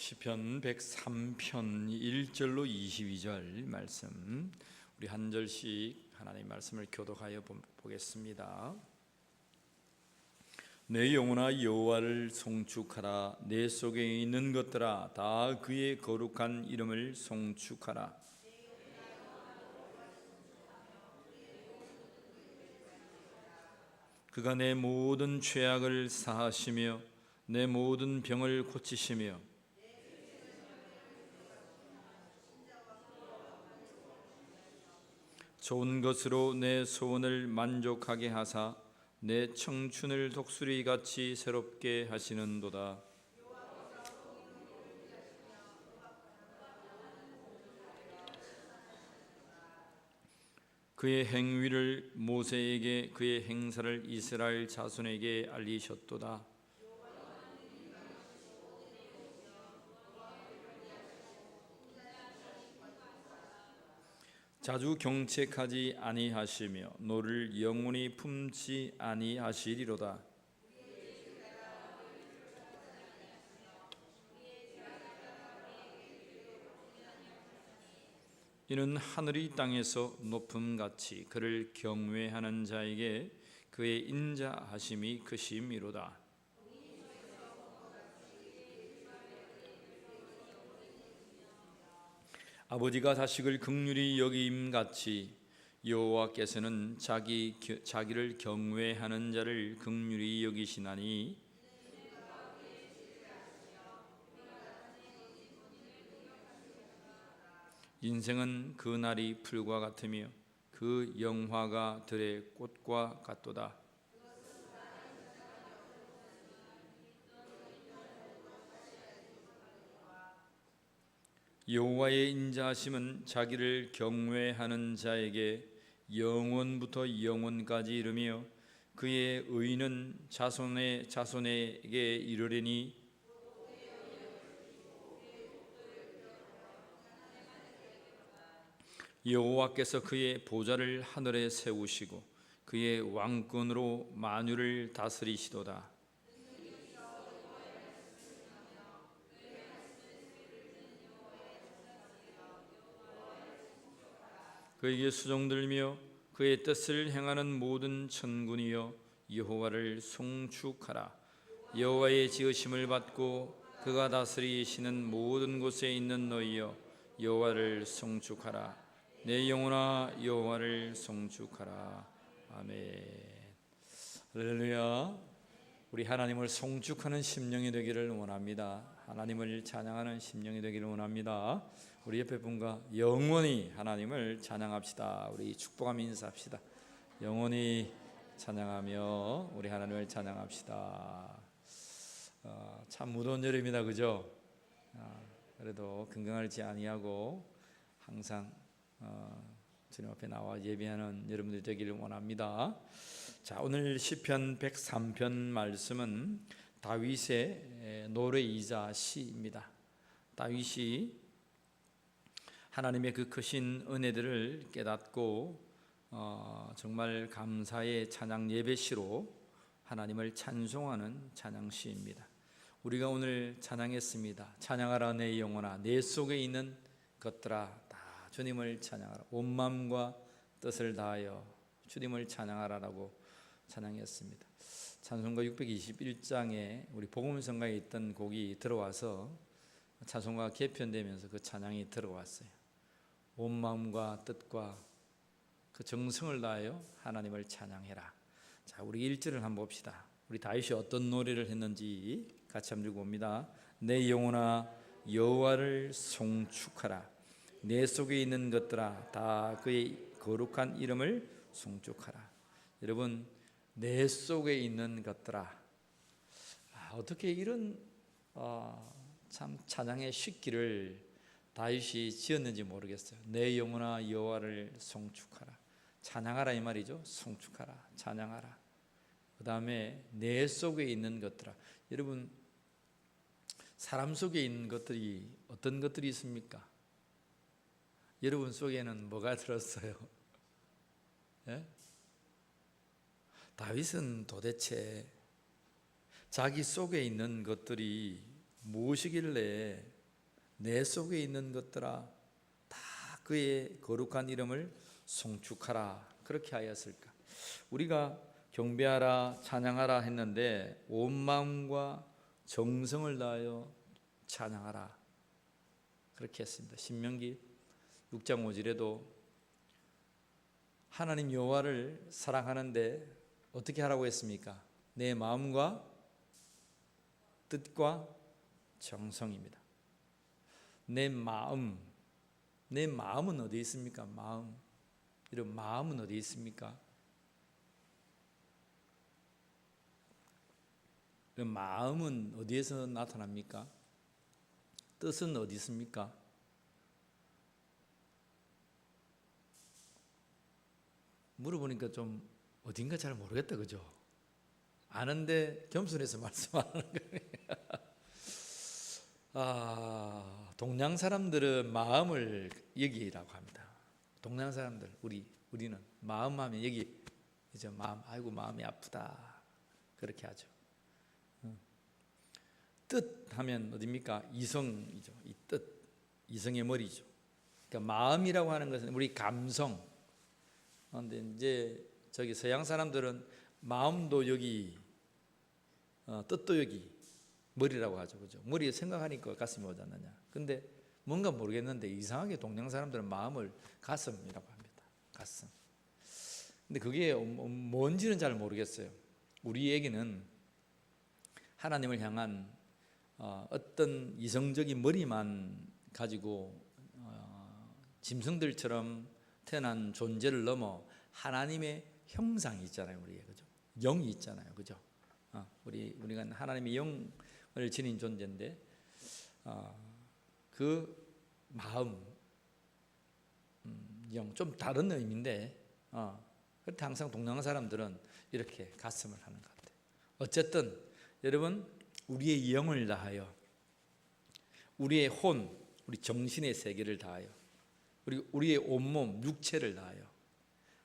시편 103편 1절로 22절 말씀, 우리 한 절씩 하나님의 말씀을 교독하여 보겠습니다. 내 영혼아 여호와를 송축하라. 내 속에 있는 것들아 다 그의 거룩한 이름을 송축하라. 그가 내 모든 죄악을 사하시며 내 모든 병을 고치시며 좋은 것으로 내 소원을 만족하게 하사 내 청춘을 독수리같이 새롭게 하시는도다. 그의 행위를 모세에게, 그의 행사를 이스라엘 자손에게 알리셨도다. 자주 경책하지 아니하시며 너를 영원히 품지 아니하시리로다. 이는 하늘이 땅에서 높음같이 그를 경외하는 자에게 그의 인자하심이 크심이로다. 아버지가 자식을 긍휼히 여김같이 여호와께서는 자기를 경외하는 자를 긍휼히 여기시나니 인생은 그 날이 풀과 같으며 그 영화가 들의 꽃과 같도다. 여호와의 인자하심은 자기를 경외하는 자에게 영원부터 영원까지 이르며 그의 의는 자손에게 이르리니 여호와께서 그의 보좌를 하늘에 세우시고 그의 왕권으로 만유를 다스리시도다. 그에게 수종들며 그의 뜻을 행하는 모든 천군이여 여호와를 송축하라. 여호와의 지으심을 받고 그가 다스리시는 모든 곳에 있는 너희여 여호와를 송축하라. 내 영혼아 여호와를 송축하라. 아멘. 할렐루야. 우리 하나님을 송축하는 심령이 되기를 원합니다. 하나님을 찬양하는 심령이 되기를 원합니다. 우리 옆에 분과 영원히 하나님을 찬양합시다. 우리 축복하며 인사합시다. 영원히 찬양하며 우리 하나님을 찬양합시다. 참 무더운 여름이다, 그죠? 그래도 건강하지 아니하고 항상 주님 앞에 나와 예배하는 여러분들이 되기를 원합니다. 자, 오늘 시편 103편 말씀은 다윗의 노래이자 시입니다. 다윗이 하나님의 그 크신 은혜들을 깨닫고 정말 감사의 찬양 예배시로 하나님을 찬송하는 찬양시입니다. 우리가 오늘 찬양했습니다. 찬양하라 내 영혼아 내 속에 있는 것들아 다 주님을 찬양하라. 온 마음과 뜻을 다하여 주님을 찬양하라라고 찬양했습니다. 찬송가 621장에 우리 복음성가에 있던 곡이 들어와서 찬송가 개편되면서 그 찬양이 들어왔어요. 온 마음과 뜻과 그 정성을 다하여 하나님을 찬양해라. 자, 우리 1절을 한번 봅시다. 우리 다윗이 어떤 노래를 했는지 같이 한번 읽어봅니다. 내 영혼아 여호와를 송축하라. 내 속에 있는 것들아 다 그의 거룩한 이름을 송축하라. 여러분, 내 속에 있는 것들아, 어떻게 이런 참 찬양의 식기를 다윗이 지었는지 모르겠어요. 내 영혼아 여호와를 송축하라. 찬양하라 이 말이죠. 송축하라, 찬양하라. 그 다음에 내 속에 있는 것들아. 여러분, 사람 속에 있는 것들이 어떤 것들이 있습니까? 여러분 속에는 뭐가 들었어요? 예? 다윗은 도대체 자기 속에 있는 것들이 무엇이길래 내 속에 있는 것들아 다 그의 거룩한 이름을 송축하라. 그렇게 하였을까? 우리가 경배하라 찬양하라 했는데 온 마음과 정성을 다하여 찬양하라 그렇게 했습니다. 신명기 6장 5절에도 하나님 여호와를 사랑하는데 어떻게 하라고 했습니까? 내 마음과 뜻과 정성입니다. 내 마음은 어디에 있습니까? 이런 마음은 어디에 있습니까? 마음은 어디에서 나타납니까? 뜻은 어디 있습니까? 물어보니까 좀 어딘가 잘 모르겠다, 그죠? 아는데 겸손해서 말씀하는 거예요. 동양 사람들은 마음을 여기라고 합니다. 동양 사람들, 우리는 마음하면 여기 이제 아이고 마음이 아프다 그렇게 하죠. 뜻하면 어디입니까? 이성이죠. 이 뜻, 이성의 머리죠. 그러니까 마음이라고 하는 것은 우리 감성. 그런데 이제 저기 서양 사람들은 마음도 여기, 뜻도 여기, 머리라고 하죠, 그죠? 머리에 생각하니까 가슴이 오지 않느냐. 근데 뭔가 모르겠는데 이상하게 동양 사람들은 마음을 가슴이라고 합니다. 가슴. 근데 그게 뭔지는 잘 모르겠어요. 우리 얘기는 하나님을 향한 어떤 이성적인 머리만 가지고 짐승들처럼 태어난 존재를 넘어 하나님의 형상이 있잖아요, 우리에, 그죠? 영이 있잖아요, 그죠? 우리가 하나님의 영을 지닌 존재인데 그 마음, 영 좀 다른 의미인데 그렇게 항상 동양 사람들은 이렇게 가슴을 하는 것 같아요. 어쨌든 여러분, 우리의 영을 다하여, 우리의 혼, 우리 정신의 세계를 다하여, 우리의 온몸, 육체를 다하여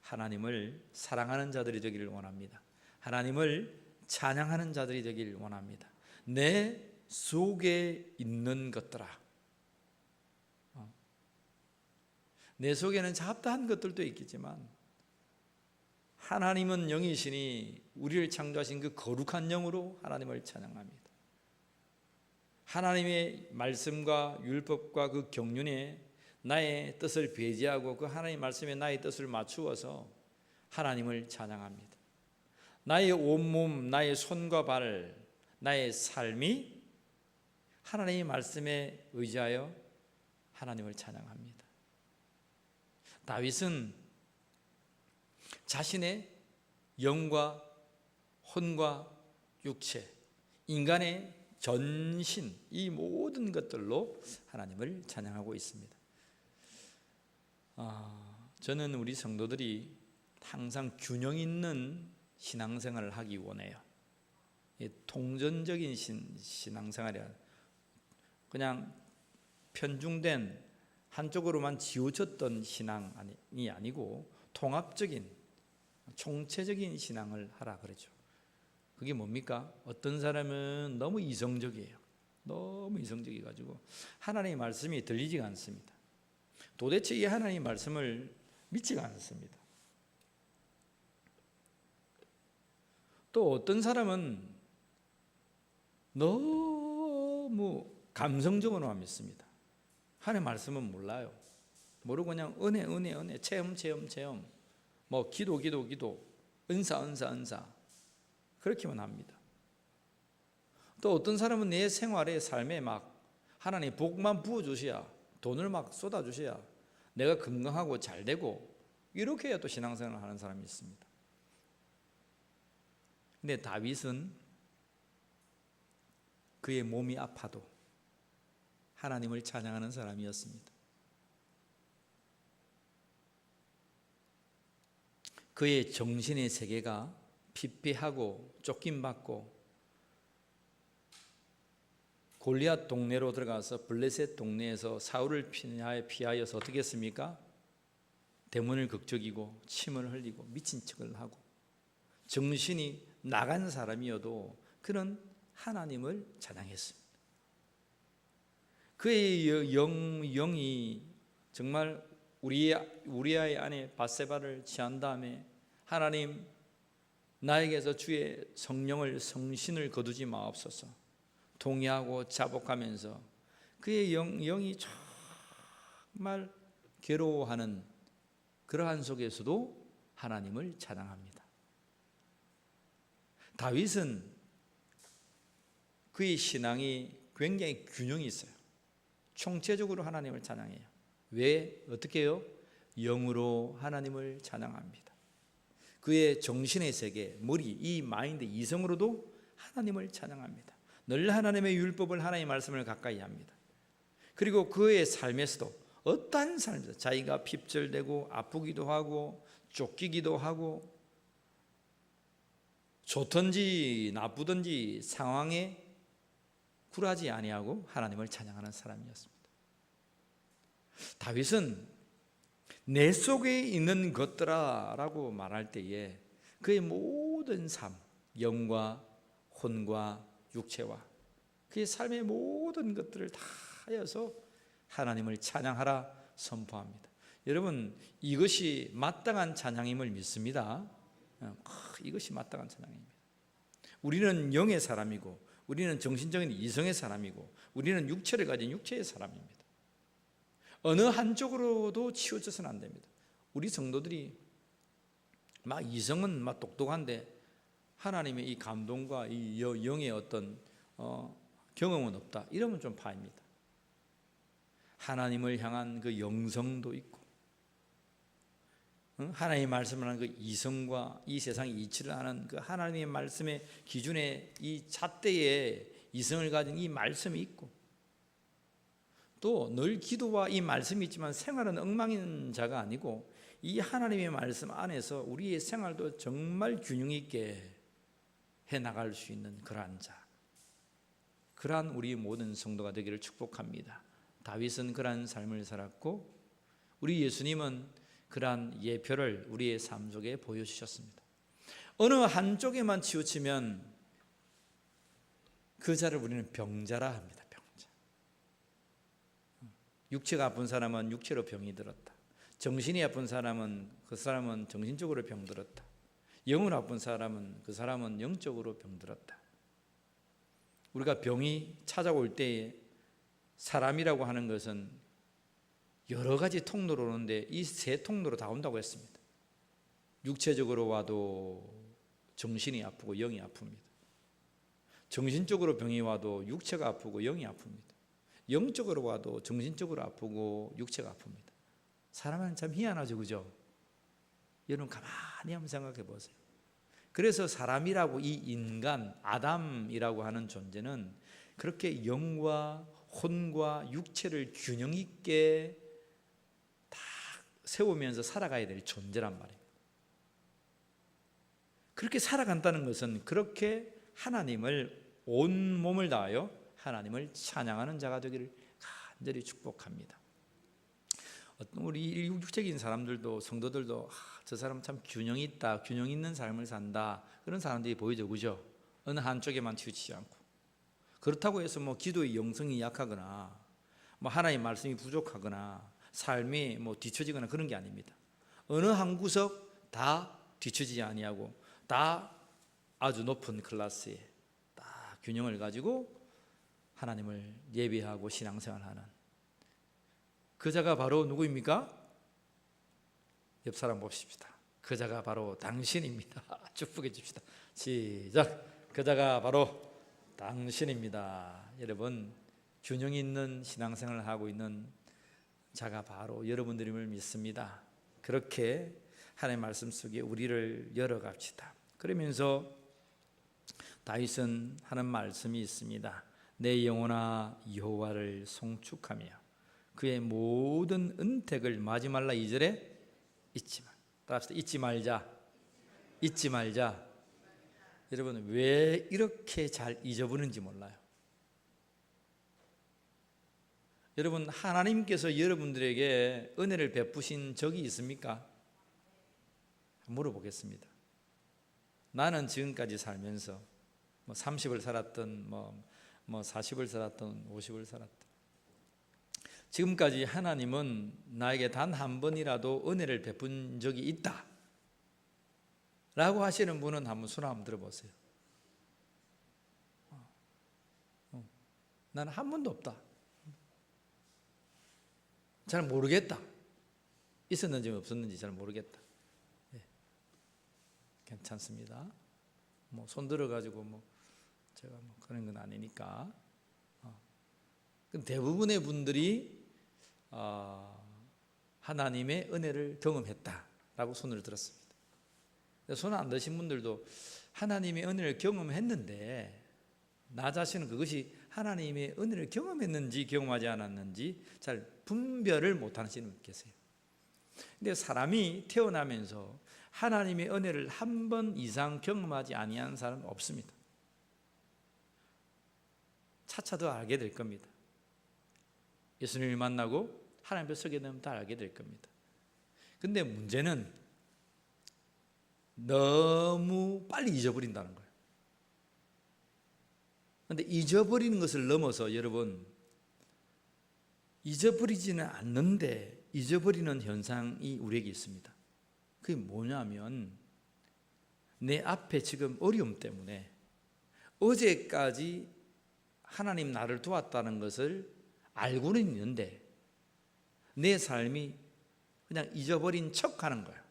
하나님을 사랑하는 자들이 되기를 원합니다. 하나님을 찬양하는 자들이 되기를 원합니다. 내 속에 있는 것들아. 내 속에는 잡다한 것들도 있겠지만 하나님은 영이시니 우리를 창조하신 그 거룩한 영으로 하나님을 찬양합니다. 하나님의 말씀과 율법과 그 경륜에 나의 뜻을 배제하고 그 하나님의 말씀에 나의 뜻을 맞추어서 하나님을 찬양합니다. 나의 온몸, 나의 손과 발, 나의 삶이 하나님의 말씀에 의지하여 하나님을 찬양합니다. 다윗은 자신의 영과 혼과 육체, 인간의 전신, 이 모든 것들로 하나님을 찬양하고 있습니다. 저는 우리 성도들이 항상 균형 있는 신앙생활을 하기 원해요. 통전적인 신앙생활이 그냥 편중된 한쪽으로만 치우쳤던 신앙이 아니고 통합적인 총체적인 신앙을 하라 그러죠. 그게 뭡니까? 어떤 사람은 너무 이성적이에요. 너무 이성적이가지고 하나님의 말씀이 들리지가 않습니다. 도대체 이 하나님의 말씀을 믿지가 않습니다. 또 어떤 사람은 너무 감성적으로만 믿습니다. 하나님의 말씀은 몰라요. 모르고 그냥 은혜, 체험, 뭐 기도, 은사 그렇게만 합니다. 또 어떤 사람은 내 생활의 삶에 막 하나님 복만 부어주셔야, 돈을 막 쏟아주셔야 내가 건강하고 잘되고 이렇게 해야 또 신앙생활을 하는 사람이 있습니다. 근데 다윗은 그의 몸이 아파도 하나님을 찬양하는 사람이었습니다. 그의 정신의 세계가 피폐하고 쫓김받고 골리앗 동네로 들어가서 블레셋 동네에서 사울을 피하여서 어떻게 했습니까? 대문을 극적이고 침을 흘리고 미친 척을 하고 정신이 나간 사람이어도 그는 하나님을 찬양했습니다. 그의 영이 정말 우리아의 아내 밧세바를 취한 다음에 하나님 나에게서 주의 성령을 성신을 거두지 마옵소서 동의하고 자복하면서 그의 영이 정말 괴로워하는 그러한 속에서도 하나님을 찬양합니다. 다윗은 그의 신앙이 굉장히 균형이 있어요. 총체적으로 하나님을 찬양해요. 왜? 어떻게 해요? 영으로 하나님을 찬양합니다. 그의 정신의 세계, 머리, 이 마인드, 이성으로도 하나님을 찬양합니다. 늘 하나님의 율법을, 하나님의 말씀을 가까이 합니다. 그리고 그의 삶에서도 어떠한 삶에서 자기가 핍절되고 아프기도 하고 쫓기기도 하고 좋든지 나쁘든지 상황에 굴하지 아니하고 하나님을 찬양하는 사람이었습니다. 다윗은 내 속에 있는 것들아라고 말할 때에 그의 모든 삶, 영과 혼과 육체와 그의 삶의 모든 것들을 다 하여서 하나님을 찬양하라 선포합니다. 여러분, 이것이 마땅한 찬양임을 믿습니다. 이것이 마땅한 찬양입니다. 우리는 영의 사람이고 우리는 정신적인 이성의 사람이고 우리는 육체를 가진 육체의 사람입니다. 어느 한쪽으로도 치우쳐서는 안 됩니다. 우리 성도들이 막 이성은 막 똑똑한데 하나님의 이 감동과 이 영의 어떤 경험은 없다, 이러면 좀 파입니다. 하나님을 향한 그 영성도 있고 하나님의 말씀을 하는 그 이성과 이 세상의 이치를 하는 그 하나님의 말씀의 기준에 이 잣대에 이성을 가진 이 말씀이 있고 또 늘 기도와 이 말씀이 있지만 생활은 엉망인 자가 아니고 이 하나님의 말씀 안에서 우리의 생활도 정말 균형 있게 해나갈 수 있는 그러한 자, 그러한 우리 모든 성도가 되기를 축복합니다. 다윗은 그러한 삶을 살았고 우리 예수님은 그러한 예표를 우리의 삶 속에 보여주셨습니다. 어느 한쪽에만 치우치면 그 자를 우리는 병자라 합니다. 병자. 육체가 아픈 사람은 육체로 병이 들었다. 정신이 아픈 사람은 그 사람은 정신적으로 병들었다. 영은 아픈 사람은 그 사람은 영적으로 병들었다. 우리가 병이 찾아올 때에 사람이라고 하는 것은 여러 가지 통로로 오는데 이 세 통로로 다 온다고 했습니다. 육체적으로 와도 정신이 아프고 영이 아픕니다. 정신적으로 병이 와도 육체가 아프고 영이 아픕니다. 영적으로 와도 정신적으로 아프고 육체가 아픕니다. 사람은 참 희한하죠, 그죠? 여러분 가만히 한번 생각해 보세요. 그래서 사람이라고, 이 인간 아담이라고 하는 존재는 그렇게 영과 혼과 육체를 균형 있게 다 세우면서 살아가야 될 존재란 말이에요. 그렇게 살아간다는 것은 그렇게 하나님을 온 몸을 다하여 하나님을 찬양하는 자가 되기를 간절히 축복합니다. 우리 육적인 사람들도, 성도들도 저 사람 참 균형 있다, 균형 있는 삶을 산다, 그런 사람들이 보이죠, 그죠? 어느 한쪽에만 치우치지 않고. 그렇다고 해서 뭐 기도의 영성이 약하거나 뭐 하나님의 말씀이 부족하거나 삶이 뭐 뒤처지거나 그런 게 아닙니다. 어느 한 구석 다 뒤처지지 아니하고 다 아주 높은 클래스에 딱 균형을 가지고 하나님을 예배하고 신앙생활하는 그 자가 바로 누구입니까? 옆 사람 봅시다. 그 자가 바로 당신입니다. 축복해 줍시다. 시작. 그 자가 바로 당신입니다. 여러분, 균형 있는 신앙생활을 하고 있는 자가 바로 여러분들임을 믿습니다. 그렇게 하나님의 말씀 속에 우리를 열어갑시다. 그러면서 다윗은 하는 말씀이 있습니다. 내 영혼아 여호와를 송축하며 그의 모든 은택을 마지 말라. 2절에 잊지 말. 따라합시다. 잊지 말자. 잊지 말자. 여러분, 왜 이렇게 잘 잊어버리는지 몰라요. 여러분, 하나님께서 여러분들에게 은혜를 베푸신 적이 있습니까? 물어보겠습니다. 나는 지금까지 살면서 뭐 30을 살았던 뭐 40을 살았던 50을 살았던 지금까지 하나님은 나에게 단 한 번이라도 은혜를 베푼 적이 있다 라고 하시는 분은 한번 손 한번 들어보세요. 나는 한 번도 없다. 잘 모르겠다. 있었는지 없었는지 잘 모르겠다. 네. 괜찮습니다. 뭐 손 들어가지고 제가 그런 건 아니니까. 대부분의 분들이 하나님의 은혜를 경험했다라고 손을 들었습니다. 손 안 드신 분들도 하나님의 은혜를 경험했는데 나 자신은 그것이 하나님의 은혜를 경험했는지 경험하지 않았는지 잘 분별을 못하시는 분 계세요. 근데 사람이 태어나면서 하나님의 은혜를 한 번 이상 경험하지 아니한 사람은 없습니다. 차차 더 알게 될 겁니다. 예수님을 만나고 하나님 앞에 서게 되면 다 알게 될 겁니다. 근데 문제는 너무 빨리 잊어버린다는 거예요. 그런데 잊어버리는 것을 넘어서 여러분, 잊어버리지는 않는데 잊어버리는 현상이 우리에게 있습니다. 그게 뭐냐면 내 앞에 지금 어려움 때문에 어제까지 하나님 나를 도왔다는 것을 알고는 있는데 내 삶이 그냥 잊어버린 척하는 거예요.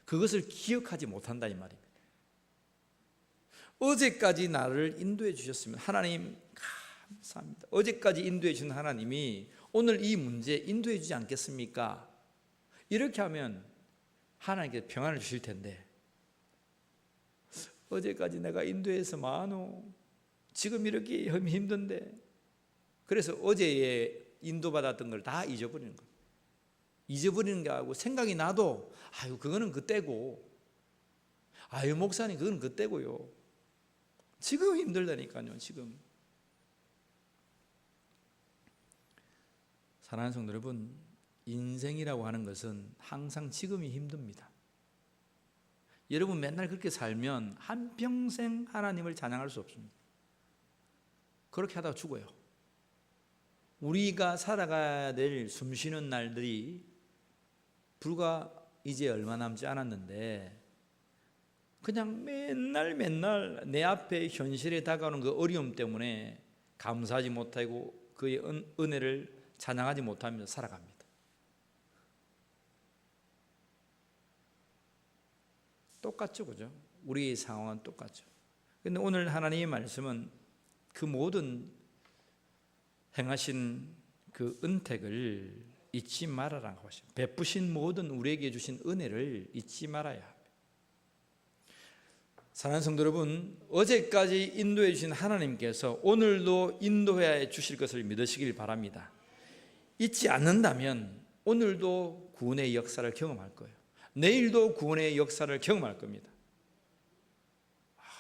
그것을 기억하지 못한다 이 말입니다. 어제까지 나를 인도해 주셨으면 하나님 감사합니다. 어제까지 인도해 주신 하나님이 오늘 이 문제 인도해 주지 않겠습니까? 이렇게 하면 하나님께 평안을 주실 텐데 어제까지 내가 인도해서 많어 지금 이렇게 힘든데 그래서 어제에 인도받았던 걸 다 잊어버리는 거예요. 잊어버리는 게 아니고 생각이 나도 아유 그거는 그때고 아유 목사님 그건 그때고요. 지금 힘들다니까요. 지금 사랑하는 성도 여러분, 인생이라고 하는 것은 항상 지금이 힘듭니다. 여러분 맨날 그렇게 살면 한평생 하나님을 찬양할 수 없습니다. 그렇게 하다가 죽어요. 우리가 살아가야 될 숨쉬는 날들이 불과 이제 얼마 남지 않았는데 그냥 맨날 내 앞에 현실에 다가오는 그 어려움 때문에 감사하지 못하고 그의 은혜를 찬양하지 못하면서 살아갑니다. 똑같죠, 그죠? 우리의 상황은 똑같죠. 그런데 오늘 하나님의 말씀은 그 모든 행하신 그 은택을 잊지 말아라고 하십니다. 베푸신 모든 우리에게 주신 은혜를 잊지 말아야 합니다. 사랑하는 성도 여러분, 어제까지 인도해 주신 하나님께서 오늘도 인도해 주실 것을 믿으시길 바랍니다. 잊지 않는다면 오늘도 구원의 역사를 경험할 거예요. 내일도 구원의 역사를 경험할 겁니다.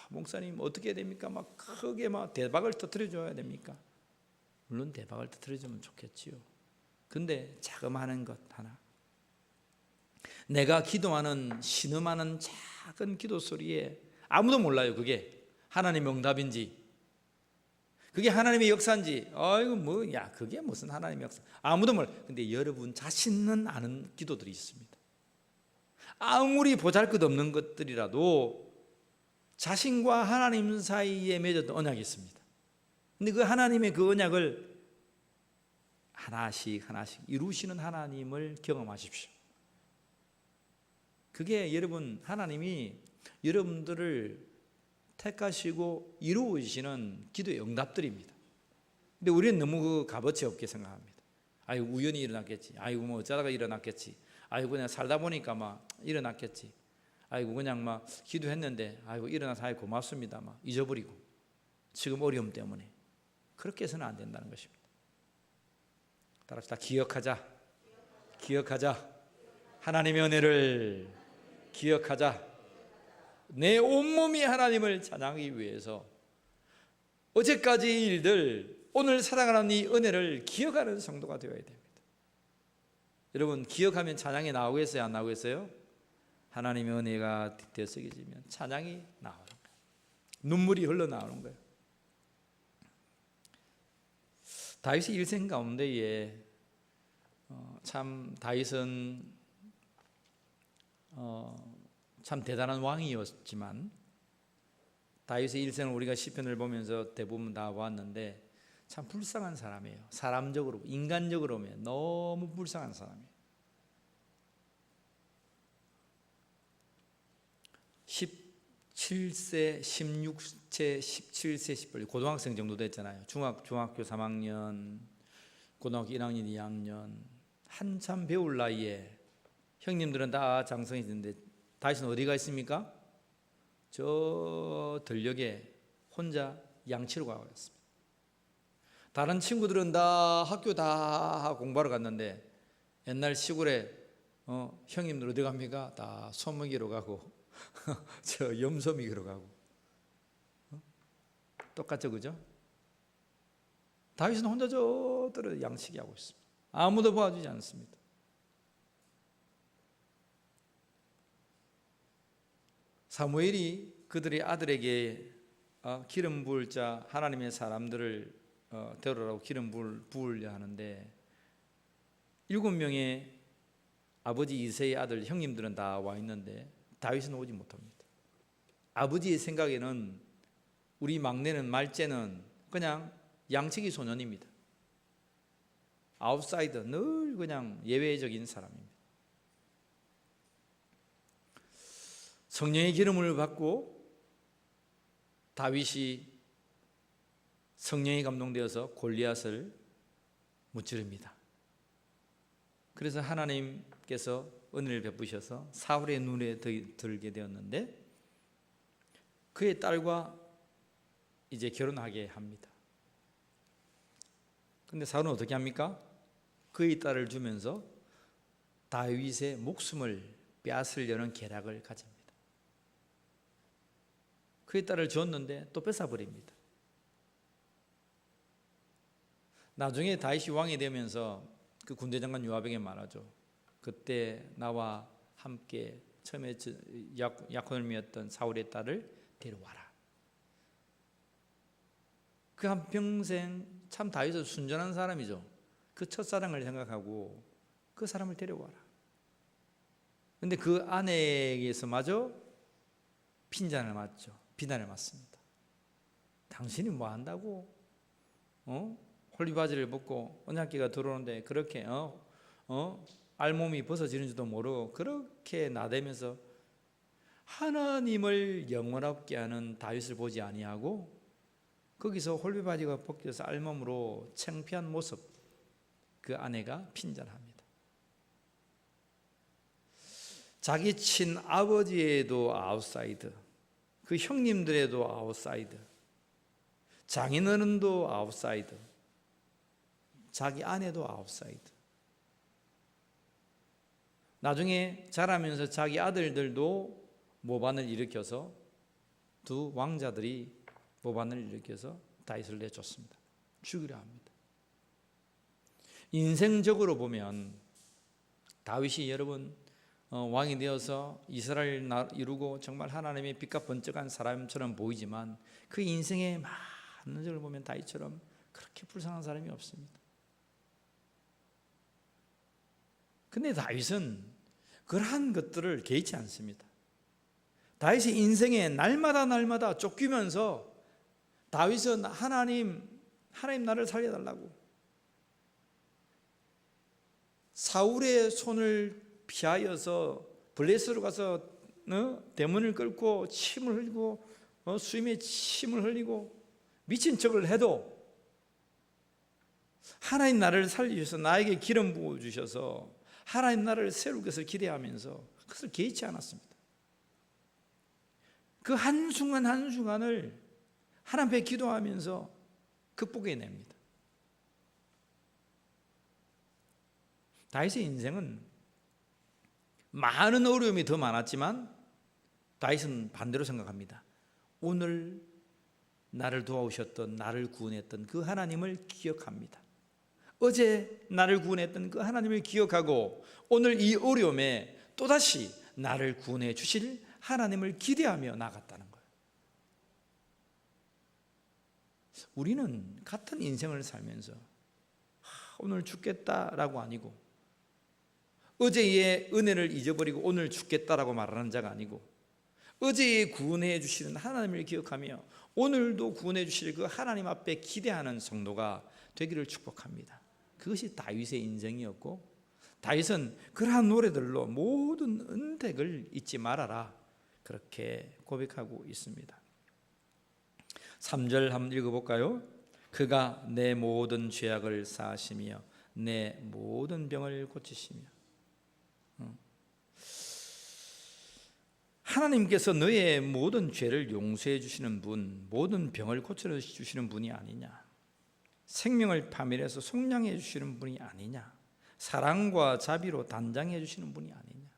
목사님 어떻게 해야 됩니까? 막 크게 대박을 터뜨려 줘야 됩니까? 물론 대박을 터뜨려 주면 좋겠지요. 근데 자그마한 것 하나, 내가 기도하는 신음하는 작은 기도 소리에 아무도 몰라요. 그게 하나님의 응답인지, 그게 하나님의 역사인지, 아이고 그게 무슨 하나님의 역사, 아무도 몰라. 근데 여러분 자신은 아는 기도들이 있습니다. 아무리 보잘것없는 것들이라도 자신과 하나님 사이에 맺어둔 언약이 있습니다. 근데 그 하나님의 그 언약을 하나씩 이루시는 하나님을 경험하십시오. 그게 여러분 하나님이 여러분들을 택하시고 이루어지시는 기도의 응답들입니다. 근데 우리는 너무 그 값어치 없게 생각합니다. 아이고 우연히 일어났겠지, 아이고 어쩌다가 일어났겠지, 아이고 그냥 살다 보니까 일어났겠지, 아이고 그냥 기도했는데 아이고 일어나서 아이고 고맙습니다 잊어버리고 지금 어려움 때문에. 그렇게 해서는 안 된다는 것입니다. 따라합시다. 기억하자. 하나님의 은혜를 기억하자. 내 온몸이 하나님을 찬양하기 위해서 어제까지의 일들, 오늘 살아가는 이 은혜를 기억하는 성도가 되어야 됩니다. 여러분 기억하면 찬양이 나오겠어요? 안 나오겠어요? 하나님의 은혜가 되새겨지면 찬양이 나오는 거예요. 눈물이 흘러나오는 거예요. 다윗의 일생 가운데에 참 다윗은 참 대단한 왕이었지만 다윗의 일생을 우리가 시편을 보면서 대부분 다 봤는데 참 불쌍한 사람이에요. 사람적으로, 인간적으로 보면 너무 불쌍한 사람이에요. 17세, 16세, 17세, 18세 고등학생 정도 됐잖아요. 중학교 3학년, 고등학교 1학년, 2학년 한참 배울 나이에 형님들은 다 장성이 있는데 다윗은 어디가 있습니까? 저 들녘에 혼자 양치로 가고 있습니다. 다른 친구들은 다 학교 다 공부하러 갔는데 옛날 시골에 형님들 어디 갑니까? 다 소먹이로 가고 저 염소 먹이러 가고 똑같죠, 그죠? 다윗은 혼자 저 떨어 양치기 하고 있습니다. 아무도 봐주지 않습니다. 사무엘이 그들의 아들에게 기름 부을 자 하나님의 사람들을 데려오라고 기름 부으려 하는데 7명의 아버지 이새의 아들 형님들은 다 와 있는데 다윗은 오지 못합니다. 아버지의 생각에는 우리 막내는 말째는 그냥 양치기 소년입니다. 아웃사이더, 늘 그냥 예외적인 사람입니다. 성령의 기름을 받고 다윗이 성령에 감동되어서 골리앗을 무찌릅니다. 그래서 하나님께서 은혜를 베푸셔서 사울의 눈에 들게 되었는데 그의 딸과 이제 결혼하게 합니다. 근데 사울은 어떻게 합니까? 그의 딸을 주면서 다윗의 목숨을 빼앗으려는 계략을 가집니다. 그의 딸을 줬는데 또 뺏어버립니다. 나중에 다윗이 왕이 되면서 그 군대장관 요압에게 말하죠. 그때 나와 함께 처음에 약혼을 맺었던 사울의 딸을 데려와라. 그 한평생 참 다윗은 순전한 사람이죠. 그 첫사랑을 생각하고 그 사람을 데려와라. 그런데 그 아내에게서마저 핀잔을 맞죠. 비난을 맞습니다. 당신이 뭐 한다고? 홀리바지를 벗고 언약궤가 들어오는데 그렇게 알몸이 벗어지는 줄도 모르고 그렇게 나대면서 하나님을 영원하게 하는 다윗을 보지 아니하고 거기서 홀리바지가 벗겨서 알몸으로 창피한 모습, 그 아내가 핀잔합니다. 자기 친아버지에도 아웃사이드, 그 형님들에도 아웃사이드, 장인어른도 아웃사이드, 자기 아내도 아웃사이드. 나중에 자라면서 자기 아들들도 모반을 일으켜서 두 왕자들이 모반을 일으켜서 다윗을 내쫓습니다. 죽이려 합니다. 인생적으로 보면 다윗이 여러분 왕이 되어서 이스라엘을 이루고 정말 하나님의 빛과 번쩍한 사람처럼 보이지만 그 인생의 많은 적을 보면 다윗처럼 그렇게 불쌍한 사람이 없습니다. 근데 다윗은 그러한 것들을 개의치 않습니다. 다윗의 인생에 날마다 쫓기면서 다윗은 하나님 나를 살려달라고 사울의 손을 피하여서 블레스로 가서 대문을 끌고 침을 흘리고 수임에 침을 흘리고 미친 척을 해도 하나님 나를 살리셔서 나에게 기름 부어주셔서 하나님 나라를 세울 것을 기대하면서 그것을 개의치 않았습니다. 그 한순간을 하나님 앞에 기도하면서 극복해냅니다. 다윗의 인생은 많은 어려움이 더 많았지만 다윗은 반대로 생각합니다. 오늘 나를 도와오셨던, 나를 구원했던 그 하나님을 기억합니다. 어제 나를 구원했던 그 하나님을 기억하고 오늘 이 어려움에 또다시 나를 구원해 주실 하나님을 기대하며 나갔다는 거예요. 우리는 같은 인생을 살면서 오늘 죽겠다라고 아니고, 어제의 은혜를 잊어버리고 오늘 죽겠다라고 말하는 자가 아니고, 어제의 구원해 주시는 하나님을 기억하며 오늘도 구원해 주실 그 하나님 앞에 기대하는 성도가 되기를 축복합니다. 그것이 다윗의 인생이었고, 다윗은 그러한 노래들로 모든 은택을 잊지 말아라, 그렇게 고백하고 있습니다. 3절 한번 읽어볼까요? 그가 내 모든 죄악을 사하시며 내 모든 병을 고치시며. 하나님께서 너의 모든 죄를 용서해 주시는 분, 모든 병을 고쳐 주시는 분이 아니냐, 생명을 파멸해서 속량해 주시는 분이 아니냐, 사랑과 자비로 단장해 주시는 분이 아니냐.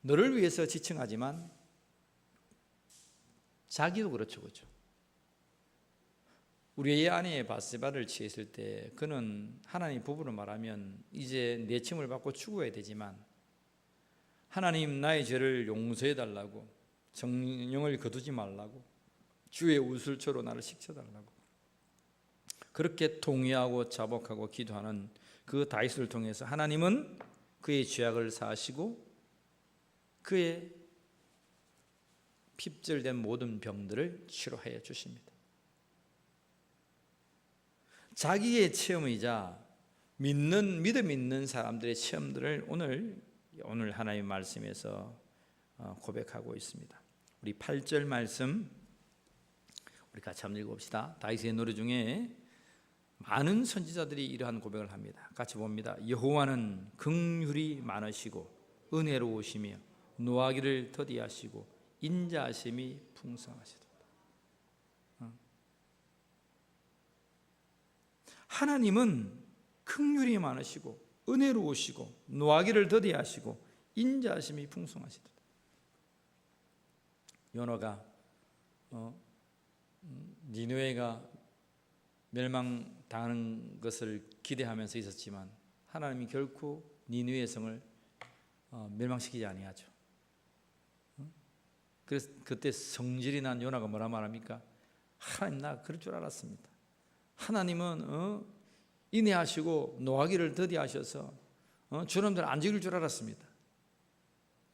너를 위해서 지칭하지만 자기도 그렇죠, 그렇죠. 우리의 아내 바세바를 취했을 때 그는 하나님 부부로 말하면 이제 내침을 받고 죽어야 되지만, 하나님 나의 죄를 용서해 달라고, 정령을 거두지 말라고, 주의 우슬초로 나를 식혀달라고 그렇게 통회하고 자복하고 기도하는 그 다윗을 통해서 하나님은 그의 죄악을 사하시고 그의 핍절된 모든 병들을 치료하여 주십니다. 자기의 체험이자 믿음 있는 사람들의 체험들을 오늘 하나님의 말씀에서 고백하고 있습니다. 우리 8절 말씀 우리 같이 한번 읽어봅시다. 다윗의 노래 중에 많은 선지자들이 이러한 고백을 합니다. 같이 봅니다. 여호와는 긍휼이 많으시고 은혜로우시며 노하기를 더디하시고 인자하심이 풍성하시도다. 하나님은 긍휼이 많으시고 은혜로우시고 노하기를 더디하시고 인자하심이 풍성하시도다. 요나가 니느웨가 멸망당하는 것을 기대하면서 있었지만 하나님이 결코 니느웨 성을 멸망시키지 아니하죠. 그래서 그때 성질이 난 요나가 뭐라 말합니까? 하나님, 나 그럴 줄 알았습니다. 하나님은 인내하시고 노하기를 더디하셔서 저놈들 안 죽일 줄 알았습니다.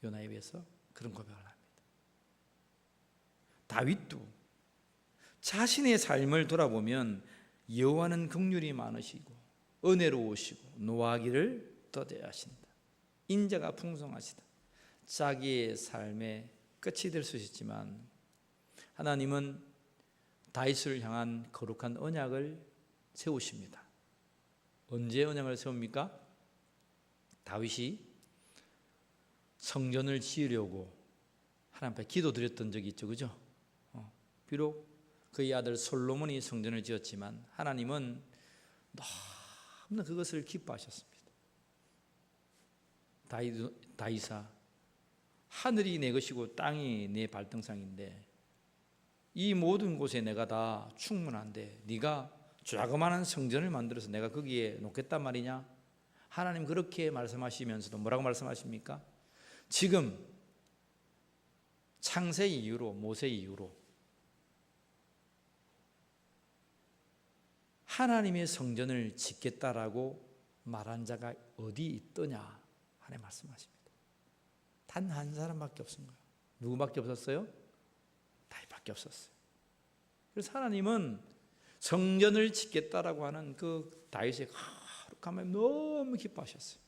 요나에 비해서 그런 고백을 합니다. 다윗도 자신의 삶을 돌아보면 여호와는 긍휼이 많으시고 은혜로우시고 노하기를 더디하신다, 인자가 풍성하시다, 자기의 삶의 끝이 될 수 있지만 하나님은 다윗을 향한 거룩한 언약을 세우십니다. 언제 언약을 세웁니까? 다윗이 성전을 지으려고 하나님 앞에 기도드렸던 적이 있죠, 그죠? 비록 그의 아들 솔로몬이 성전을 지었지만 하나님은 너무나 그것을 기뻐하셨습니다. 다윗아, 하늘이 내 것이고 땅이 내 발등상인데 이 모든 곳에 내가 다 충분한데 네가 조그마한 성전을 만들어서 내가 거기에 놓겠단 말이냐? 하나님 그렇게 말씀하시면서도 뭐라고 말씀하십니까? 지금 창세 이후로, 모세 이후로 하나님의 성전을 짓겠다라고 말한 자가 어디 있더냐? 하나님 말씀하십니다. 단 한 사람밖에 없은 거예요. 누구밖에 없었어요? 다윗밖에 없었어요. 그래서 하나님은 성전을 짓겠다라고 하는 그 다윗의 거룩한 마음 너무 기뻐하셨어요.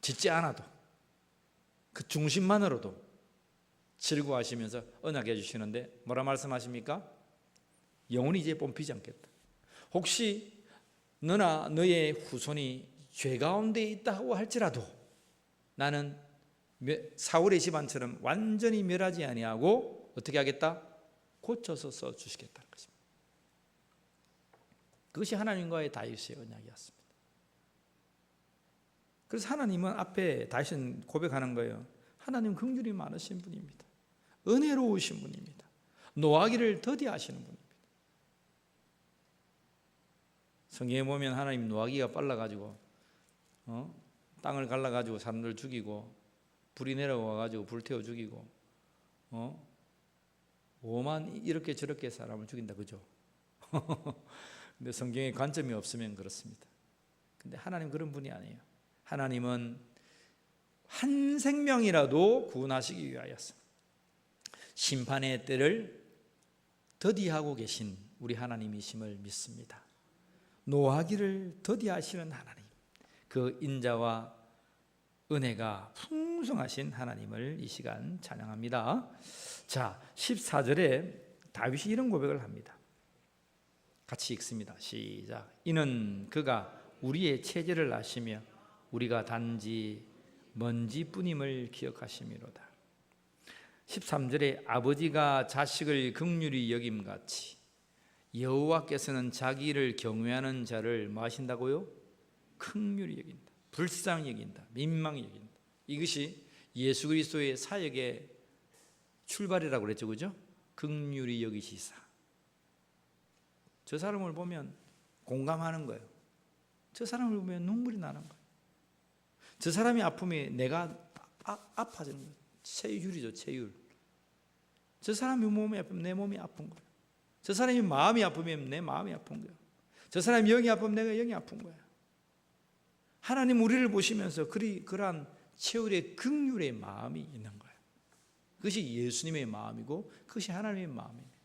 짓지 않아도 그 중심만으로도 즐거워하시면서 언약해 주시는데 뭐라 말씀하십니까? 영원히 이제 뽑히지 않겠다. 혹시 너나 너의 후손이 죄 가운데 있다고 할지라도 나는 사울의 집안처럼 완전히 멸하지 아니하고 어떻게 하겠다? 고쳐서 써주시겠다는 것입니다. 그것이 하나님과의 다윗의 언약이었습니다. 그래서 하나님은 앞에 다윗은 고백하는 거예요. 하나님 긍휼이 많으신 분입니다. 은혜로우신 분입니다. 노하기를 더디하시는 분입니다. 성경에 보면 하나님 노하기가 빨라가지고 땅을 갈라가지고 사람들 죽이고 불이 내려와가지고 불태워 죽이고 오만 이렇게 저렇게 사람을 죽인다, 그죠? 근데 성경에 관점이 없으면 그렇습니다. 근데 하나님 그런 분이 아니에요. 하나님은 한 생명이라도 구원하시기 위하여서 심판의 때를 더디하고 계신 우리 하나님이심을 믿습니다. 노하기를 더디하시는 하나님, 그 인자와 은혜가 풍성하신 하나님을 이 시간 찬양합니다. 자, 14절에 다윗이 이런 고백을 합니다. 같이 읽습니다. 시작. 이는 그가 우리의 체질을 아시며 우리가 단지 먼지뿐임을 기억하심이로다. 13절에 아버지가 자식을 긍휼히 여김같이 여호와께서는 자기를 경외하는 자를 뭐 하신다고요? 긍휼히 여긴다, 불쌍히 여긴다, 민망히 여긴다. 이것이 예수 그리스도의 사역의 출발이라고 그랬죠, 그죠? 긍휼히 여기시사. 저 사람을 보면 공감하는 거예요. 저 사람을 보면 눈물이 나는 거예요. 저 사람이 아픔이 내가 아파지는 거예요. 체율이죠, 체율. 저 사람이 몸이 아프면 내 몸이 아픈 거예요. 저 사람이 마음이 아프면 내 마음이 아픈 거예요. 저 사람이 영이 아프면 내가 영이 아픈 거예요. 하나님 우리를 보시면서 그러한 체율의 긍휼의 마음이 있는 거예요. 그것이 예수님의 마음이고 그것이 하나님의 마음입니다.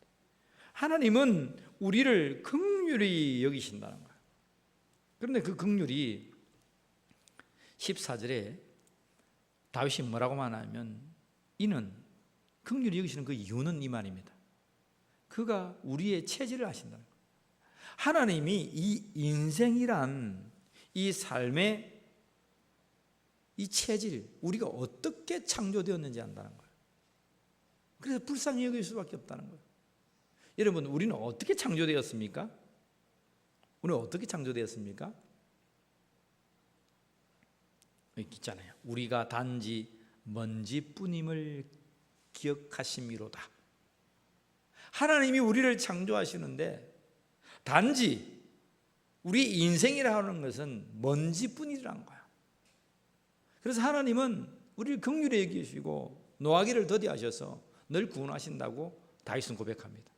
하나님은 우리를 긍휼히 여기신다는 거예요. 그런데 그 긍휼이 14절에 다윗이 뭐라고 말하냐면 이는 긍휼히 여기시는 그 이유는 이 말입니다. 그가 우리의 체질을 아신다는 거예요. 하나님이 이 인생이란 이 삶의 이 체질, 우리가 어떻게 창조되었는지 안다는 거예요. 그래서 불쌍히 여길 수밖에 없다는 거예요. 여러분, 우리는 어떻게 창조되었습니까? 우리는 어떻게 창조되었습니까? 여기 있잖아요. 우리가 단지 먼지뿐임을 기억하심이로다. 하나님이 우리를 창조하시는데 단지 우리 인생이라 하는 것은 먼지뿐이라는 거야. 그래서 하나님은 우리를 긍휼히 여기시고 노하기를 더디하셔서 늘 구원하신다고 다윗은 고백합니다.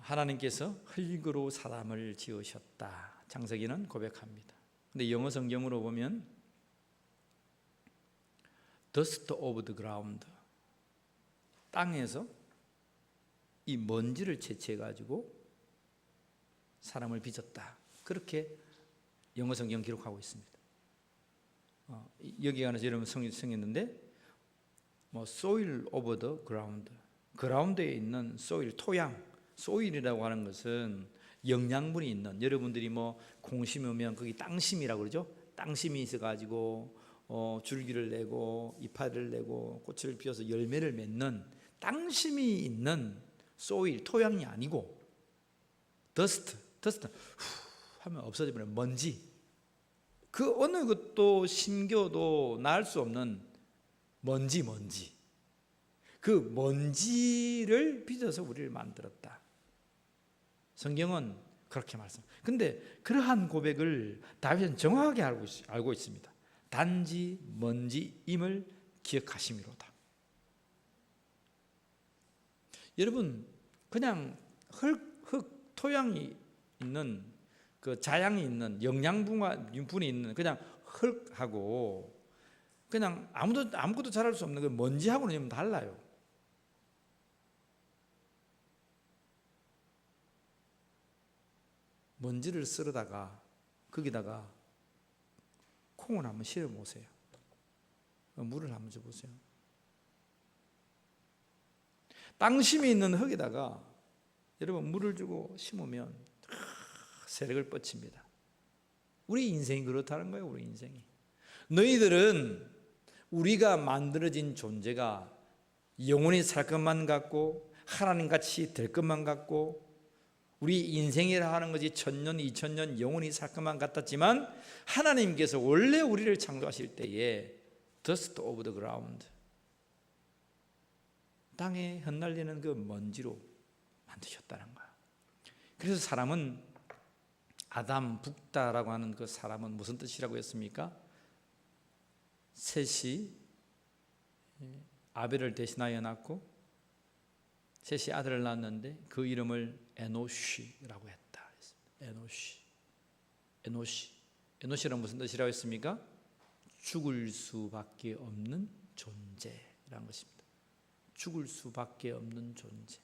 하나님께서 흙으로 사람을 지으셨다. 창세기는 고백합니다. 근데 영어 성경으로 보면 dust of the ground, 땅에서 이 먼지를 채취해 가지고 사람을 빚었다. 그렇게 영어 성경 기록하고 있습니다. 여기 안에서 여러분 성했는데 뭐 soil over the ground, 그라운드에 있는 soil, 토양, soil이라고 하는 것은 영양분이 있는, 여러분들이 뭐 콩 심으면 거기 땅심이라고 그러죠. 땅심이 있어 가지고 줄기를 내고 이파리를 내고 꽃을 피워서 열매를 맺는 땅심이 있는 소일, 토양이 아니고 더스트 하면 없어져버리는 먼지, 그 어느 것도 심겨도 나을 수 없는 먼지, 그 먼지를 빚어서 우리를 만들었다. 성경은 그렇게 말씀합니다. 근데 그러한 고백을 다윗은 정확하게 알고 있습니다. 단지 먼지임을 기억하심이로다. 여러분, 그냥 흙, 토양이 있는, 그 자양이 있는, 영양분이 있는 그냥 흙하고 그냥 아무것도 자랄 수 없는 그 먼지하고는 좀 달라요. 먼지를 쓸어다가 거기다가 콩을 한번 실어 보세요. 물을 한번 줘 보세요. 땅심이 있는 흙에다가 여러분 물을 주고 심으면 세력을 뻗칩니다. 우리 인생이 그렇다는 거예요. 우리 인생이. 너희들은 우리가 만들어진 존재가 영원히 살 것만 같고 하나님같이 될 것만 같고 우리 인생이라 하는 것이 1000년, 2000년 영원히 살 것만 같았지만 하나님께서 원래 우리를 창조하실 때에 dust of the ground, 땅에 흩날리는 그 먼지로 만드셨다는 거야. 그래서 사람은 아담 북다라고 하는 그 사람은 무슨 뜻이라고 했습니까? 셋이 아벨을 대신하여 낳고 셋이 아들을 낳았는데 그 이름을 에노시라고 했다. 에노시는 무슨 뜻이라고 했습니까? 죽을 수밖에 없는 존재라는 것입니다. 죽을 수밖에 없는 존재.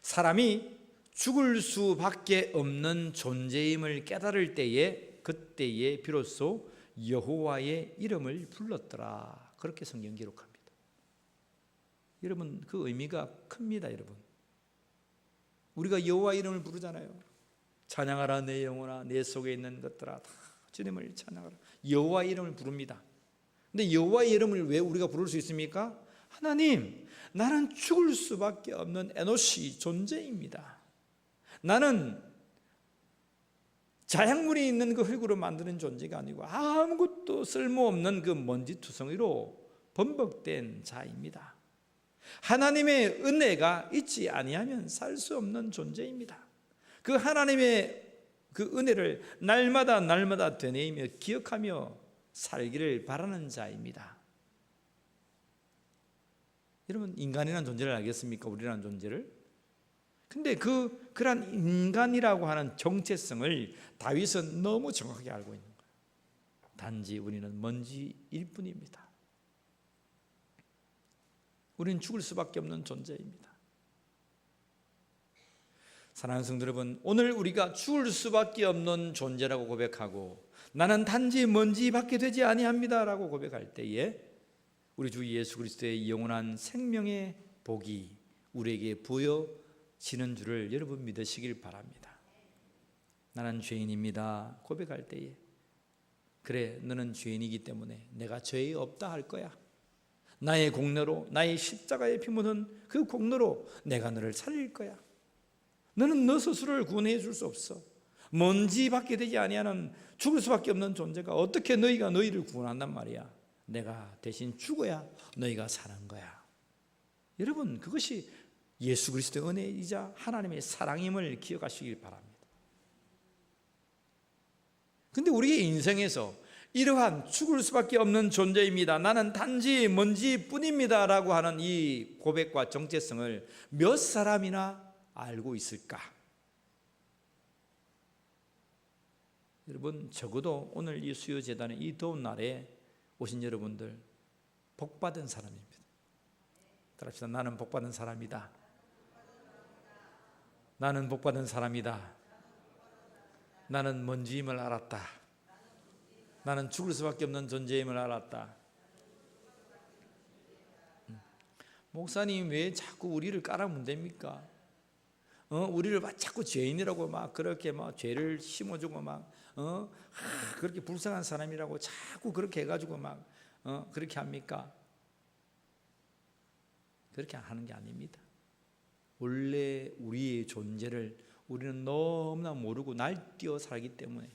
사람이 죽을 수밖에 없는 존재임을 깨달을 때에, 그때에 비로소 여호와의 이름을 불렀더라. 그렇게 성경 기록합니다. 여러분, 그 의미가 큽니다. 여러분, 우리가 여호와 이름을 부르잖아요. 찬양하라 내 영혼아, 내 속에 있는 것들아 다 주님을 찬양하라. 여호와 이름을 부릅니다. 근데 여호와의 이름을 왜 우리가 부를 수 있습니까? 하나님, 나는 죽을 수밖에 없는 에노시 존재입니다. 나는 자양물이 있는 그 흙으로 만드는 존재가 아니고 아무것도 쓸모없는 그 먼지투성이로 범벅된 자입니다. 하나님의 은혜가 있지 아니하면 살 수 없는 존재입니다. 그 하나님의 그 은혜를 날마다 되뇌이며 기억하며 살기를 바라는 자입니다. 여러분, 인간이라는 존재를 알겠습니까? 우리라는 존재를. 근데 그러한 인간이라고 하는 정체성을 다윗은 너무 정확하게 알고 있는 거예요. 단지 우리는 먼지일 뿐입니다. 우리는 죽을 수밖에 없는 존재입니다. 사랑하는 성도 여러분, 오늘 우리가 죽을 수밖에 없는 존재라고 고백하고 나는 단지 먼지밖에 되지 아니합니다 라고 고백할 때에 우리 주 예수 그리스도의 영원한 생명의 복이 우리에게 부여지는 줄을 여러분 믿으시길 바랍니다. 나는 죄인입니다 고백할 때에, 그래 너는 죄인이기 때문에 내가 죄의 없다 할 거야. 나의 공로로, 나의 십자가의 피 묻은 그 공로로 내가 너를 살릴 거야. 너는 너 스스로를 구원해 줄 수 없어. 먼지밖에 되지 아니하는 죽을 수밖에 없는 존재가 어떻게 너희를 구원한단 말이야. 내가 대신 죽어야 너희가 사는 거야. 여러분, 그것이 예수 그리스도의 은혜이자 하나님의 사랑임을 기억하시길 바랍니다. 근데 우리의 인생에서 이러한 죽을 수밖에 없는 존재입니다, 나는 단지 먼지뿐입니다 라고 하는 이 고백과 정체성을 몇 사람이나 알고 있을까? 여러분, 적어도 오늘 이 수요재단에 이 더운 날에 오신 여러분들 복받은 사람입니다. 따라합시다. 나는 복받은 사람이다. 나는 복받은 사람이다. 나는 먼지임을 알았다. 나는 죽을 수밖에 없는 존재임을 알았다. 목사님 왜 자꾸 우리를 깔아문댑니까? 우리를 자꾸 죄인이라고 막 그렇게 막 죄를 심어주고 막 그렇게 불쌍한 사람이라고 자꾸 그렇게 해가지고 막 그렇게 합니까? 그렇게 하는 게 아닙니다. 원래 우리의 존재를 우리는 너무나 모르고 날뛰어 살기 때문에,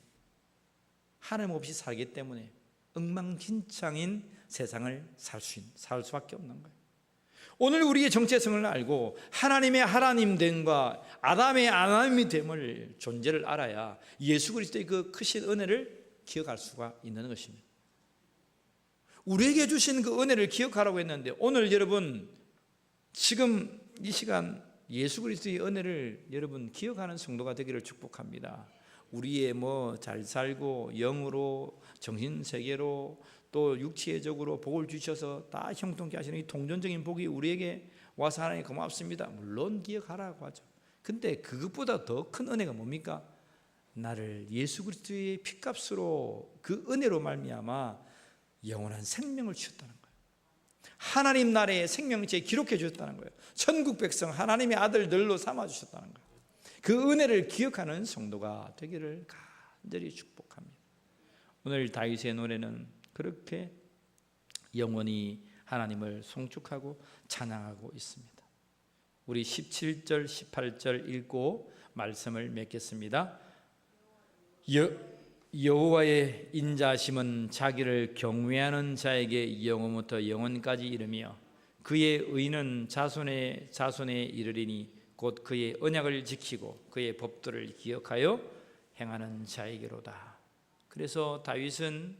하나님 없이 살기 때문에 엉망진창인 세상을 살 수밖에 없는 거예요. 오늘 우리의 정체성을 알고 하나님의 하나님됨과 아담의 아담이 됨을 존재를 알아야 예수 그리스도의 그 크신 은혜를 기억할 수가 있는 것입니다. 우리에게 주신 그 은혜를 기억하라고 했는데, 오늘 여러분 지금 이 시간 예수 그리스도의 은혜를 여러분 기억하는 성도가 되기를 축복합니다. 우리의 잘 살고 영으로 정신세계로 또 육체적으로 복을 주셔서 다 형통케 하시는 이 통전적인 복이 우리에게 와서 하나님 고맙습니다, 물론 기억하라고 하죠. 근데 그것보다 더 큰 은혜가 뭡니까? 나를 예수 그리스도의 피값으로 그 은혜로 말미암아 영원한 생명을 주셨다는 거예요. 하나님 나라의 생명체에 기록해 주셨다는 거예요. 천국 백성 하나님의 아들들로 삼아 주셨다는 거예요. 그 은혜를 기억하는 성도가 되기를 간절히 축복합니다. 오늘 다윗의 노래는 그렇게 영원히 하나님을 송축하고 찬양하고 있습니다. 우리 17절 18절 읽고 말씀을 맺겠습니다. 여호와의 인자심은 자기를 경외하는 자에게 영원부터 영원까지 이르며 그의 의는 자손에 이르리니 곧 그의 언약을 지키고 그의 법도를 기억하여 행하는 자에게로다. 그래서 다윗은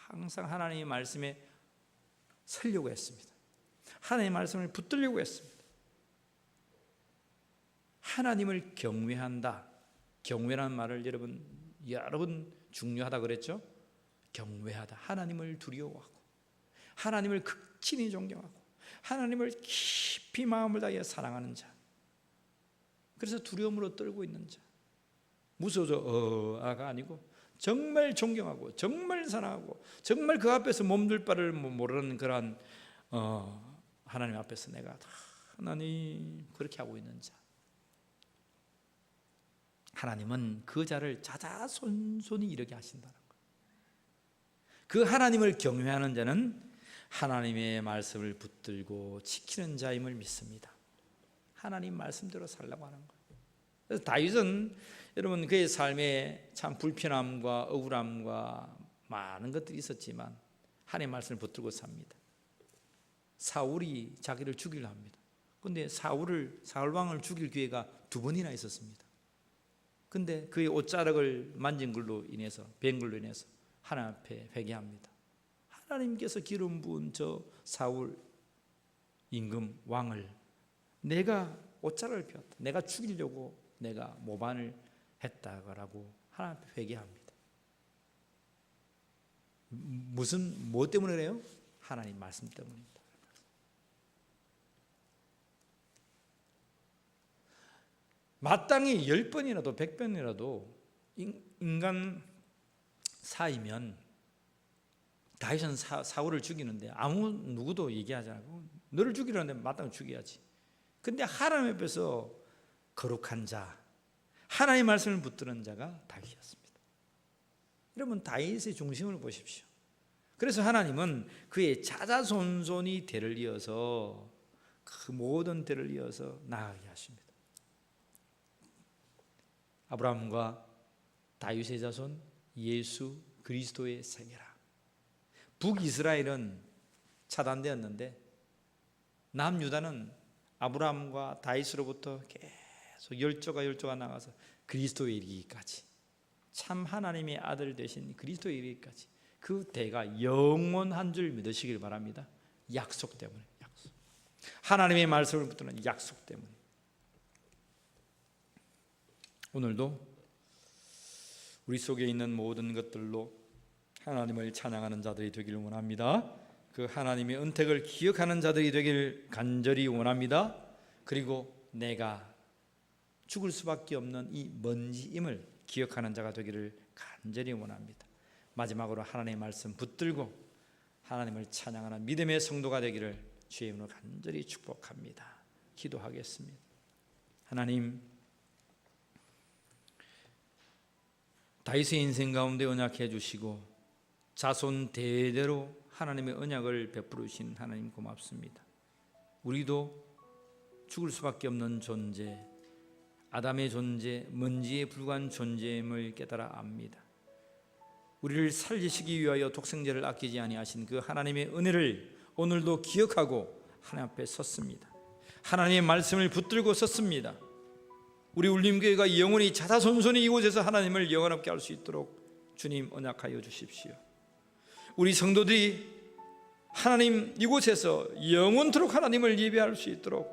항상 하나님의 말씀에 서려고 했습니다. 하나님의 말씀을 붙들려고 했습니다. 하나님을 경외한다. 경외라는 말을 여러분 중요하다 그랬죠? 경외하다. 하나님을 두려워하고 하나님을 극진히 존경하고 하나님을 깊이 마음을 다해 사랑하는 자. 그래서 두려움으로 떨고 있는 자. 무서워서 아니고 정말 존경하고 정말 사랑하고 정말 그 앞에서 몸둘 바를 모르는 그러한 하나님 앞에서 내가 다 하나님 그렇게 하고 있는 자. 하나님은 그 자를 자자손손히 이르게 하신다는 거예요. 그 하나님을 경외하는 자는 하나님의 말씀을 붙들고 지키는 자임을 믿습니다. 하나님 말씀대로 살라고 하는 거예요. 그래서 다윗은 여러분 그의 삶에 참 불편함과 억울함과 많은 것들이 있었지만 하나님의 말씀을 붙들고 삽니다. 사울이 자기를 죽이려 합니다. 그런데 사울 왕을 죽일 기회가 2번이나 있었습니다. 근데 그의 옷자락을 만진 걸로 인해서 뵌 걸로 인해서 하나님 앞에 회개합니다. 하나님께서 기름 부은 저 사울 임금 왕을 내가 옷자락을 펴었다. 내가 죽이려고 내가 모반을 했다고 하나님 앞에 회개합니다. 뭐 때문에 그래요? 하나님 말씀 때문입니다. 마땅히 10번이라도 100번이라도 인간 사이면 다윗은 사울을 죽이는데 누구도 얘기하지 않고 너를 죽이려는데 마땅히 죽여야지. 근데 하나님 앞에서 거룩한 자, 하나님의 말씀을 붙드는 자가 다윗이었습니다. 여러분 다윗의 중심을 보십시오. 그래서 하나님은 그의 자자손손이 대를 이어서 그 모든 대를 이어서 나아가게 하십니다. 아브라함과 다윗의 자손 예수 그리스도의 생애라. 북이스라엘은 차단되었는데 남유다는 아브라함과 다윗으로부터 계속 열조가 나가서 그리스도에 이르기까지 참 하나님의 아들 되신 그리스도에 이르기까지 그 대가 영원한 줄 믿으시길 바랍니다. 약속 때문에. 약속. 하나님의 말씀을 붙드는 약속 때문에. 오늘도 우리 속에 있는 모든 것들로 하나님을 찬양하는 자들이 되기를 원합니다. 그 하나님의 은택을 기억하는 자들이 되기를 간절히 원합니다. 그리고 내가 죽을 수밖에 없는 이 먼지임을 기억하는 자가 되기를 간절히 원합니다. 마지막으로 하나님의 말씀 붙들고 하나님을 찬양하는 믿음의 성도가 되기를 주의 이름으로 간절히 축복합니다. 기도하겠습니다. 하나님, 다윗의 인생 가운데 언약해 주시고 자손 대대로 하나님의 언약을 베푸르신 하나님 고맙습니다. 우리도 죽을 수밖에 없는 존재, 아담의 존재, 먼지에 불과한 존재임을 깨달아 압니다. 우리를 살리시기 위하여 독생자를 아끼지 아니하신 그 하나님의 은혜를 오늘도 기억하고 하나님 앞에 섰습니다. 하나님의 말씀을 붙들고 섰습니다. 우리 울림교회가 영원히 자자손손이 이곳에서 하나님을 영원롭게 할 수 있도록 주님 언약하여 주십시오. 우리 성도들이 하나님 이곳에서 영원토록 하나님을 예배할 수 있도록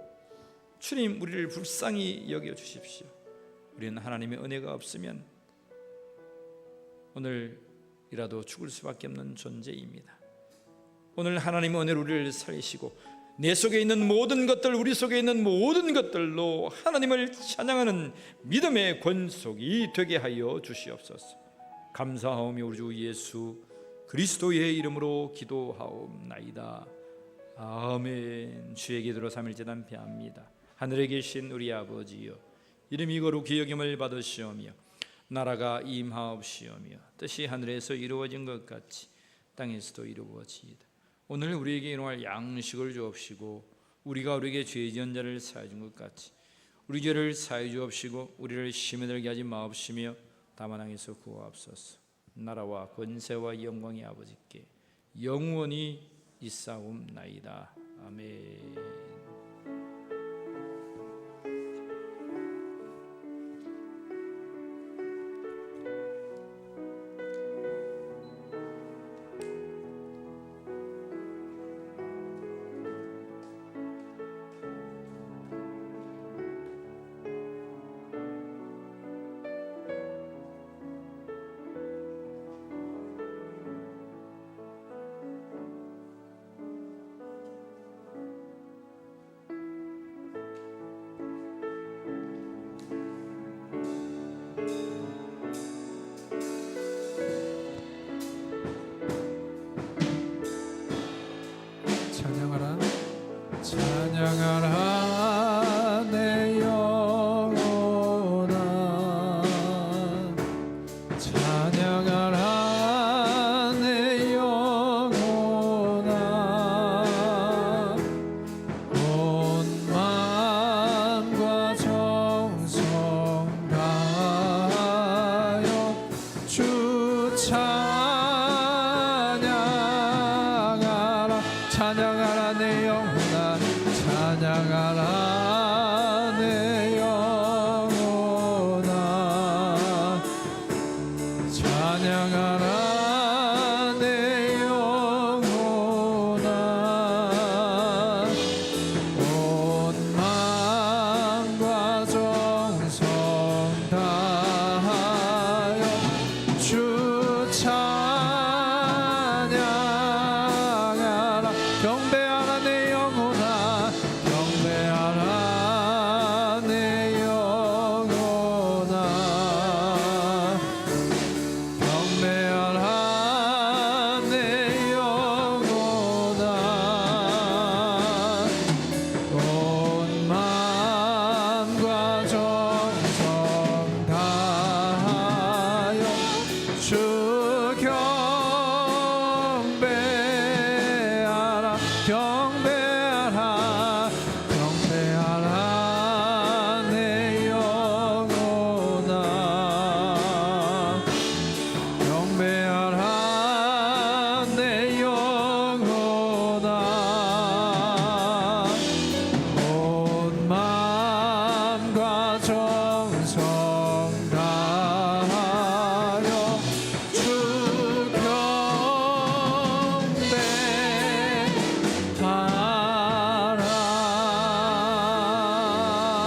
주님 우리를 불쌍히 여겨 주십시오. 우리는 하나님의 은혜가 없으면 오늘이라도 죽을 수밖에 없는 존재입니다. 오늘 하나님의 은혜로 우리를 살리시고 내 속에 있는 모든 것들, 우리 속에 있는 모든 것들로 하나님을 찬양하는 믿음의 권속이 되게 하여 주시옵소서. 감사하오며 우리 주 예수 그리스도의 이름으로 기도하옵나이다. 아멘. 주의 기도로 3일 제단 배합니다. 하늘에 계신 우리 아버지여, 이름이 거룩히 여김을 받으시오며 나라가 임하옵시오며 뜻이 하늘에서 이루어진 것 같이 땅에서도 이루어지이다. 오늘 우리에게 일용할 양식을 주옵시고 우리가 우리에게 죄 지은 자를 사하여 준 것 같이 우리 죄를 사하여 주옵시고 우리를 시험에 들게 하지 마옵시며 다만 악에서 구하옵소서. 나라와 권세와 영광이 아버지께 영원히 있사옵나이다. 아멘. 찬양하라 찬양하라 내 영혼아 찬양하라 내 영혼아 온 마음과 정성 다하여 주 찬양하라 찬양하라 내 영혼아 찬양하라